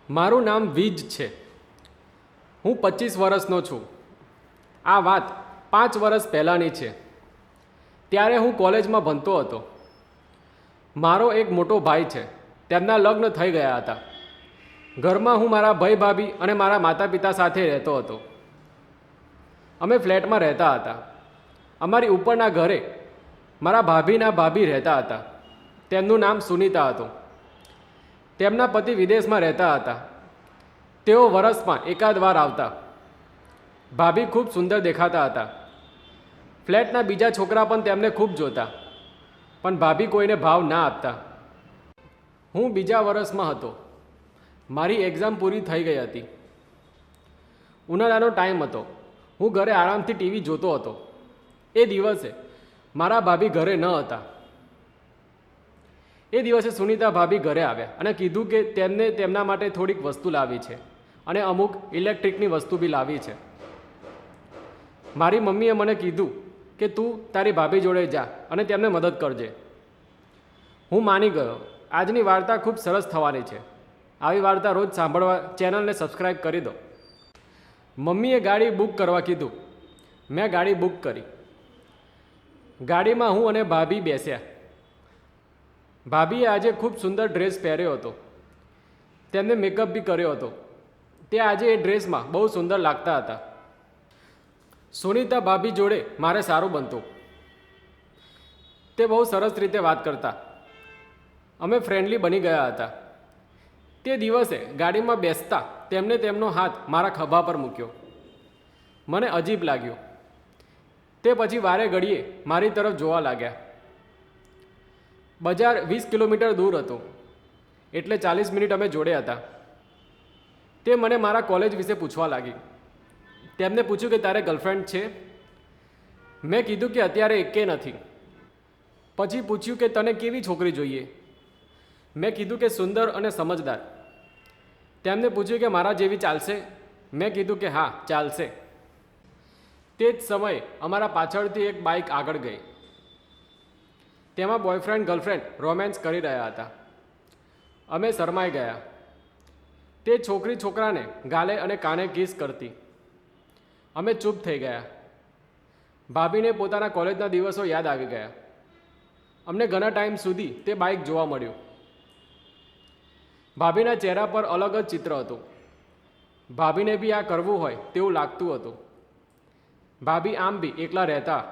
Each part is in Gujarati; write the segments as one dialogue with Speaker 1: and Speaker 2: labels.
Speaker 1: મારું નામ વીજ છે. હું 25 વર્ષનો છું. આ વાત 5 વર્ષ પહેલાંની છે. ત્યારે હું કોલેજમાં ભણતો હતો. મારો એક મોટો ભાઈ છે. તેમના લગ્ન થઈ ગયા હતા. ઘરમાં હું મારા ભાઈ ભાભી અને મારા માતા પિતા સાથે રહેતો હતો. અમે ફ્લેટમાં રહેતા હતા. અમારી ઉપરના ઘરે મારા ભાભીના ભાભી રહેતા હતા. તેમનું નામ સુનીતા હતું. તેમના પતિ વિદેશમાં રહેતા હતા. તેઓ વરસમાં એકાદ વાર આવતા. ભાભી ખૂબ સુંદર દેખાતા હતા. ફ્લેટના બીજા છોકરા પણ તેમને ખૂબ જોતા, પણ ભાભી કોઈને ભાવ ના આપતા. હું બીજા વર્ષમાં હતો. મારી એક્ઝામ પૂરી થઈ ગઈ હતી. ઉનાળાનો ટાઈમ હતો. હું ઘરે આરામથી ટીવી જોતો હતો. એ દિવસે મારા ભાભી ઘરે ન હતા. એ દિવસે સુનીતા ભાભી ઘરે આવ્યા અને કીધું કે તેમને તેમના માટે થોડીક વસ્તુ લાવી છે અને અમુક ઇલેક્ટ્રિકની વસ્તુ બી લાવી છે. મારી મમ્મીએ મને કીધું કે તું તારી ભાભી જોડે જા અને તેમને મદદ કરજે. હું માની ગયો. આજની વાર્તા ખૂબ સરસ થવાની છે. આવી વાર્તા રોજ સાંભળવા ચેનલને સબસ્ક્રાઈબ કરી દો. મમ્મીએ ગાડી બુક કરવા કીધું. મેં ગાડી બુક કરી. ગાડીમાં હું અને ભાભી બેસ્યા. ભાભીએ આજે ખૂબ સુંદર ડ્રેસ પહેર્યો હતો. તેમને મેકઅપ બી કર્યો હતો. તે આજે એ ડ્રેસમાં બહુ સુંદર લાગતા હતા. સુનીતા ભાભી જોડે મારે સારું બનતું. તે બહુ સરસ રીતે વાત કરતા. અમે ફ્રેન્ડલી બની ગયા હતા. તે દિવસે ગાડીમાં બેસતા તેમણે તેમનો હાથ મારા ખભા પર મૂક્યો. મને અજીબ લાગ્યું. તે પછી વારે ઘડીએ મારી તરફ જોવા લાગ્યા. બજાર 20 કિલોમીટર દૂર હતું, એટલે 40 મિનિટ અમે જોડે હતા. તે મને મારા કોલેજ વિશે પૂછવા લાગી. તેમને પૂછ્યું કે તારે ગર્લફ્રેન્ડ છે? મેં કીધું કે અત્યારે એકે નથી. પછી પૂછ્યું કે તને કેવી છોકરી જોઈએ? મેં કીધું કે સુંદર અને સમજદાર. તેમને પૂછ્યું કે મારા જેવી ચાલશે? મેં કીધું કે હા, ચાલશે. તે જ સમયે અમારા પાછળથી એક બાઇક આગળ ગઈ. તેમાં બોયફ્રેન્ડ ગર્લફ્રેન્ડ રોમેન્સ કરી રહ્યા હતા. અમે શરમાઈ ગયા. તે છોકરી છોકરાને ગાલે અને કાને કિસ કરતી. અમે ચૂપ થઈ ગયા. ભાભીને પોતાના કોલેજના દિવસો યાદ આવી ગયા. અમને ઘણા ટાઈમ સુધી તે બાઇક જોવા મળ્યું. ભાભીના ચહેરા પર અલગ જ ચિત્ર હતું. ભાભીને બી આ કરવું હોય તેવું લાગતું હતું. ભાભી આમ બી એકલા રહેતા.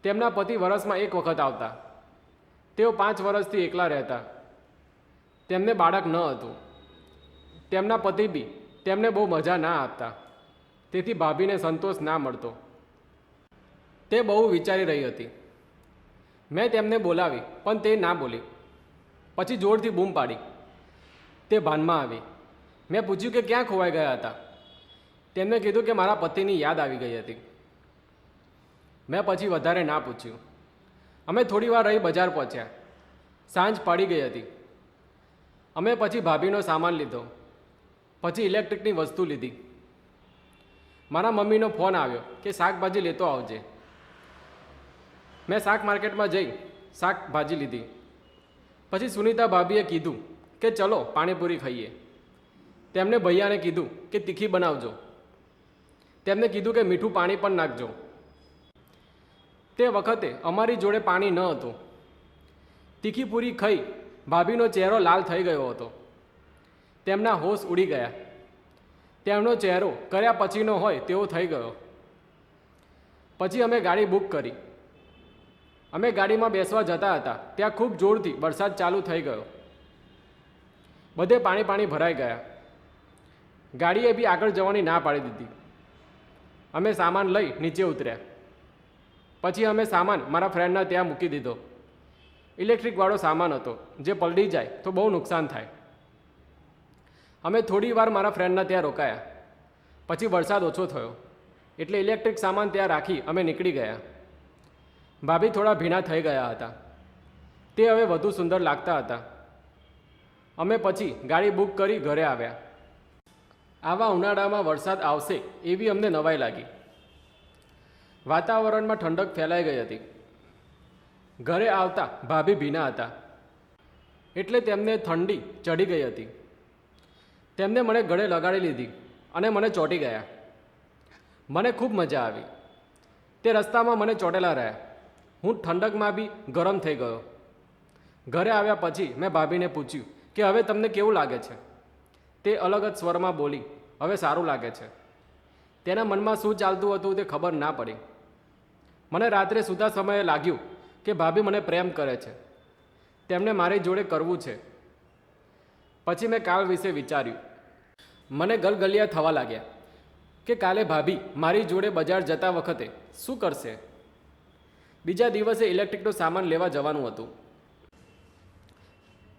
Speaker 1: તેમના પતિ વર્ષમાં એક વખત આવતા. તેઓ 5 વર્ષથી એકલા રહેતા. તેમને બાળક ન હતું. તેમના પતિ બી તેમને બહુ મજા ના આપતા. તેથી ભાભીને સંતોષ ના મળતો. તે બહુ વિચારી રહી હતી. મેં તેમને બોલાવી, પણ તે ના બોલી. પછી જોરથી બૂમ પાડી. તે ભાનમાં આવી. મેં પૂછ્યું કે ક્યાં ખોવાઈ ગયા હતા? તેમને કીધું કે મારા પતિની યાદ આવી ગઈ હતી. મેં પછી વધારે ના પૂછ્યું. અમે થોડી વાર રહી બજાર પહોંચ્યા. સાંજ પડી ગઈ હતી. અમે પછી ભાભીનો સામાન લીધો. પછી ઇલેક્ટ્રિકની વસ્તુ લીધી. મારા મમ્મીનો ફોન આવ્યો કે શાકભાજી લેતો આવજે. મેં શાક માર્કેટમાં જઈ શાકભાજી લીધી. પછી સુનીતા ભાભીએ કીધું કે ચલો પાણીપુરી ખાઈએ. તેમને ભૈયાને કીધું કે તીખી બનાવજો. તેમને કીધું કે મીઠું પાણી પણ નાખજો. તે વખતે અમારી જોડે પાણી ન હતું. તીખી પૂરી ખાઈ ભાભીનો ચહેરો લાલ થઈ ગયો હતો. તેમના હોશ ઉડી ગયા. તેમનો ચહેરો કર્યા પછીનો હોય તેવો થઈ ગયો. પછી અમે ગાડી બુક કરી. અમે ગાડીમાં બેસવા જતા હતા ત્યાં ખૂબ જોરથી વરસાદ ચાલુ થઈ ગયો. બધે પાણી પાણી ભરાઈ ગયા. ગાડીએ બી આગળ જવાની ના પાડી દીધી. અમે સામાન લઈ નીચે ઉતર્યા. પછી અમે સામાન મારા ફ્રેન્ડના ત્યાં મૂકી દીધો. ઇલેક્ટ્રિકવાળો સામાન હતો, જે પલળી જાય તો બહુ નુકસાન થાય. અમે થોડી વાર મારા ફ્રેન્ડના ત્યાં રોકાયા. પછી વરસાદ ઓછો થયો એટલે ઇલેક્ટ્રિક સામાન ત્યાં રાખી અમે નીકળી ગયા. ભાભી થોડા ભીના થઈ ગયા હતા. તે હવે વધુ સુંદર લાગતા હતા. અમે પછી ગાડી બુક કરી ઘરે આવ્યા. આવા ઉનાળામાં વરસાદ આવશે એવી અમને નવાઈ લાગી. વાતાવરણમાં ઠંડક ફેલાઈ ગઈ હતી. ઘરે આવતા ભાભી ભીના હતા એટલે તેમને ઠંડી ચડી ગઈ હતી. તેમને મને ગળે લગાડી લીધી અને મને ચોંટી ગયા. મને ખૂબ મજા આવી. તે રસ્તામાં મને ચોંટેલા રહ્યા. હું ઠંડકમાં બી ગરમ થઈ ગયો. ઘરે આવ્યા પછી મેં ભાભીને પૂછ્યું કે હવે તમને કેવું લાગે છે? તે અલગ જ સ્વરમાં બોલી, હવે સારું લાગે છે. તેના મનમાં શું ચાલતું હતું તે ખબર ના પડી. મને રાત્રે સૂતા સમયે લાગ્યું કે ભાભી મને પ્રેમ કરે છે, તેમને મારી જોડે કરવું છે. પછી મેં કાલ વિશે વિચાર્યું. મને ગલગલિયા થવા લાગ્યા કે કાલે ભાભી મારી જોડે બજાર જતા વખતે શું કરશે. બીજા દિવસે ઇલેક્ટ્રિકનો સામાન લેવા જવાનું હતું.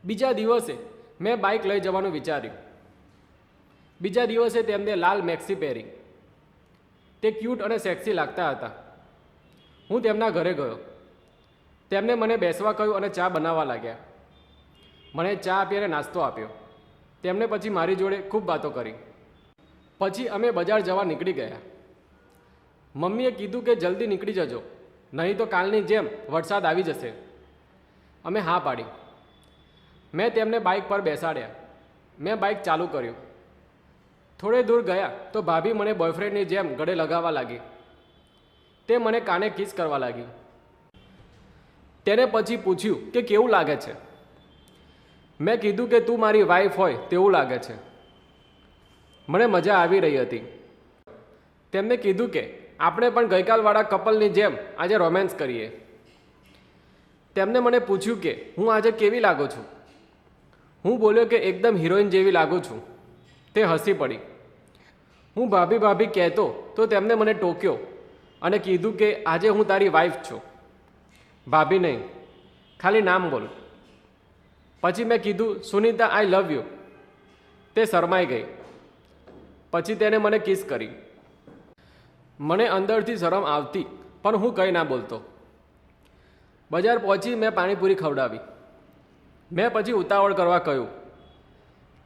Speaker 1: બીજા દિવસે મેં બાઇક લઈ જવાનું વિચાર્યું. બીજા દિવસે તેમને લાલ મેક્સી પહેરી. તે ક્યૂટ અને સેક્સી લાગતા હતા. હું તેમના ઘરે ગયો. તેમને મને બેસવા કહ્યું અને ચા બનાવવા લાગ્યા. મને ચા આપી અને નાસ્તો આપ્યો. તેમને પછી મારી જોડે ખૂબ વાતો કરી. પછી અમે બજાર જવા નીકળી ગયા. મમ્મીએ કીધું કે જલ્દી નીકળી જજો, નહીં તો કાલની જેમ વરસાદ આવી જશે. અમે હા પાડી. મેં તેમને બાઇક પર બેસાડ્યા. મેં બાઇક ચાલુ કર્યું. થોડે દૂર ગયા તો ભાભી મને બોયફ્રેન્ડની જેમ ગળે લગાવવા લાગી. તે મને કાને કિસ કરવા લાગી. તેને પછી પૂછ્યું કે કેવું લાગે છે. મેં કીધું કે તું મારી વાઈફ હોય તેવું લાગે છે. મને મજા આવી રહી હતી. તેમને કીધું કે આપણે પણ ગઈકાલવાળા કપલની જેમ આજે રોમેન્સ કરીએ. તેમને મને પૂછ્યું કે હું આજે કેવી લાગું છું. હું બોલ્યો કે એકદમ હિરોઈન જેવી લાગું છું. તે હસી પડી. હું ભાભી ભાભી કહેતો તો તેમને મને ટોક્યો અને કીધું કે આજે હું તારી વાઈફ છું. ભાભી નહીં, ખાલી નામ બોલ. પછી મેં કીધું સુનીતા આઈ લવ યુ. તે શરમાઈ ગઈ. પછી તેને મને કિસ કરી. મને અંદરથી શરમ આવતી પણ હું કંઈ ના બોલતો. બજાર પહોંચી મેં પાણીપુરી ખવડાવી. મેં પછી ઉતાવળ કરવા કહ્યું.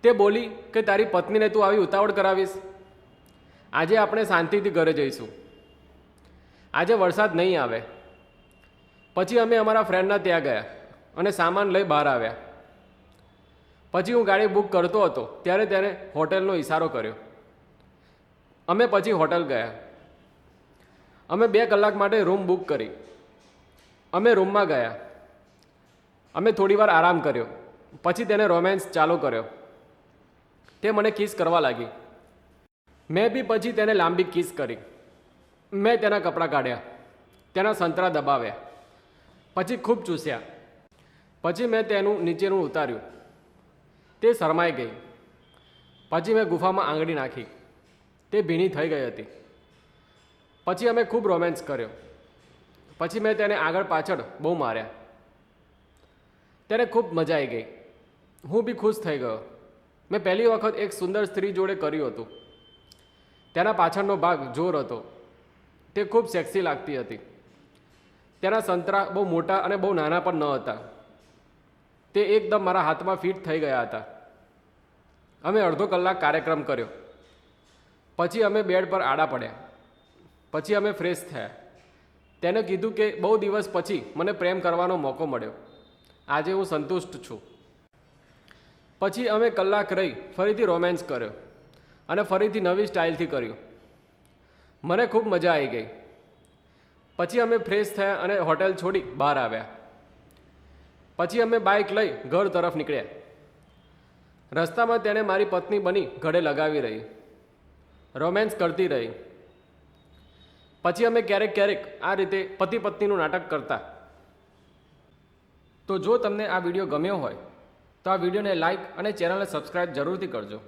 Speaker 1: તે બોલી કે તારી પત્નીને તું આવી ઉતાવળ કરાવીશ. આજે આપણે શાંતિથી ઘરે જઈશું. આજે વરસાદ નહીં આવે. પછી અમે અમારા ફ્રેન્ડના ત્યાં ગયા અને સામાન લઈ બહાર આવ્યા. પછી હું ગાડી બુક કરતો હતો ત્યારે તેને હોટેલનો ઇશારો કર્યો. અમે પછી હોટલ ગયા. અમે 2 કલાક માટે રૂમ બુક કરી. અમે રૂમમાં ગયા. અમે થોડીવાર આરામ કર્યો. પછી તેને રોમેન્સ ચાલુ કર્યો. તે મને કિસ કરવા લાગી. મેં બી પછી તેને લાંબી કિસ કરી. મેં તેના કપડાં કાઢ્યા, તેના સંતરા દબાવ્યા, પછી ખૂબ ચૂસ્યા. પછી મેં તેનું નીચેનું ઉતાર્યું. તે શરમાઈ ગઈ. પછી મેં ગુફામાં આંગળી નાખી. તે ભીની થઈ ગઈ હતી. પછી અમે ખૂબ રોમેન્સ કર્યો. પછી મેં તેને આગળ પાછળ બહુ માર્યા. તેને ખૂબ મજા આવી ગઈ. હું બી ખુશ થઈ ગયો. મેં પહેલી વખત એક સુંદર સ્ત્રી જોડે કર્યું હતું. તેના પાછળનો ભાગ જોર હતો. તે ખૂબ સેક્સી લાગતી હતી. તેના સંતરા બહુ મોટા અને બહુ નાના પણ ન હતા. તે એકદમ મારા હાથમાં ફિટ થઈ ગયા હતા. અમે અડધો કલાક કાર્યક્રમ કર્યો. પછી અમે બેડ પર આડા પડ્યા. પછી અમે ફ્રેશ થયા. તેને કીધું કે બહુ દિવસ પછી મને પ્રેમ કરવાનો મોકો મળ્યો. આજે હું સંતુષ્ટ છું. પછી અમે કલાક રહી ફરીથી રોમેન્સ કર્યો અને ફરીથી નવી સ્ટાઇલથી કર્યું. મને ખૂબ મજા આવી ગઈ. પછી અમે ફ્રેશ થયા અને હોટેલ છોડી બહાર આવ્યા. પછી અમે બાઇક લઈ ઘર તરફ નીકળ્યા. રસ્તામાં તેને મારી પત્ની બની ગળે લગાવી રહી, રોમેન્સ કરતી રહી. પછી અમે ક્યારેક ક્યારેક આ રીતે પતિ પત્નીનું નાટક કરતા. તો જો તમને આ વિડીયો ગમ્યો હોય તો આ વિડીયોને લાઇક અને ચેનલને સબસ્ક્રાઈબ જરૂરથી કરજો.